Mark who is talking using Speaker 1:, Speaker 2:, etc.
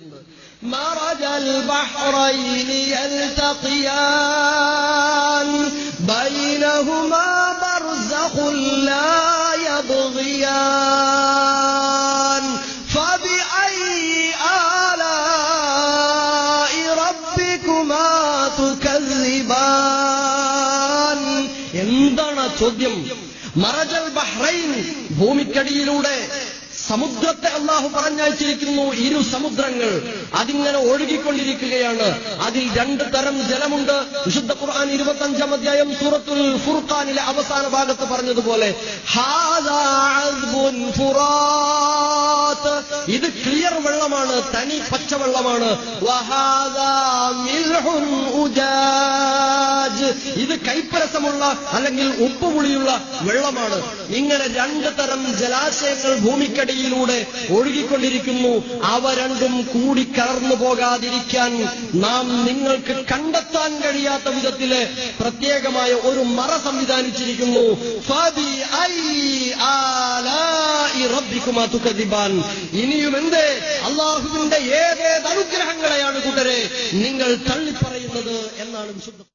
Speaker 1: ചെയ്തിട്ടുണ്ട്. മറജൽ ബഹ്റൈനി യൽതഖിയാൻ ബൈനഹുമാ ബർസഖുൻ ലാ യബ്ഗിയാൻ ഫബിഅയ്യി ആലാഇ റബ്ബികുമാ തുകസ്സിബാൻ. എന്താണ് ചോദ്യം? മറജൽ ബഹ്റൈൻ, ഭൂമിക്കടിയിലൂടെ സമുദ്രത്തെ അല്ലാഹു പറഞ്ഞയച്ചിരിക്കുന്നു. ഇരു സമുദ്രങ്ങൾ അതിങ്ങനെ ഒഴുകിക്കൊണ്ടിരിക്കുകയാണ്. അതിൽ രണ്ട് തരം ജലമുണ്ട്. വിശുദ്ധ ഖുർആൻ 25-ാം അധ്യായം സൂറത്തുൽ ഫുർഖാനിലെ അവസാന ഭാഗത്ത് പറഞ്ഞതുപോലെ ഹാദാ അസ്ബുൻ ഫുറാത്ത്, ഇത് ക്ലിയർ വെള്ളമാണ്, തനി പച്ചവെള്ളമാണ്. വഹാദാ മിൽഹുൻ ഉജാജ്, ഇത് കൈപ്പരസമുള്ള അല്ലെങ്കിൽ ഉപ്പുപുളിയുള്ള വെള്ളമാണ്. ഇങ്ങനെ രണ്ട് തരം ജലാശയങ്ങൾ ഭൂമിക്കടിയിലൂടെ ഒഴുകിക്കൊണ്ടിരിക്കുന്നു. അവ രണ്ടും കൂടി കലർന്നു പോകാതിരിക്കാൻ നാം നിങ്ങൾക്ക് കണ്ടെത്താൻ കഴിയാത്ത വിധത്തില് പ്രത്യേകമായ ഒരു മറ സംവിധാനിച്ചിരിക്കുന്നു. ഇനിയും എന്തേ അള്ളാഹുവിന്റെ ഏതേത് അനുഗ്രഹങ്ങളെയാണ് കൂട്ടരെ നിങ്ങൾ തള്ളിപ്പറയുന്നത് എന്നാണ് വിശുദ്ധ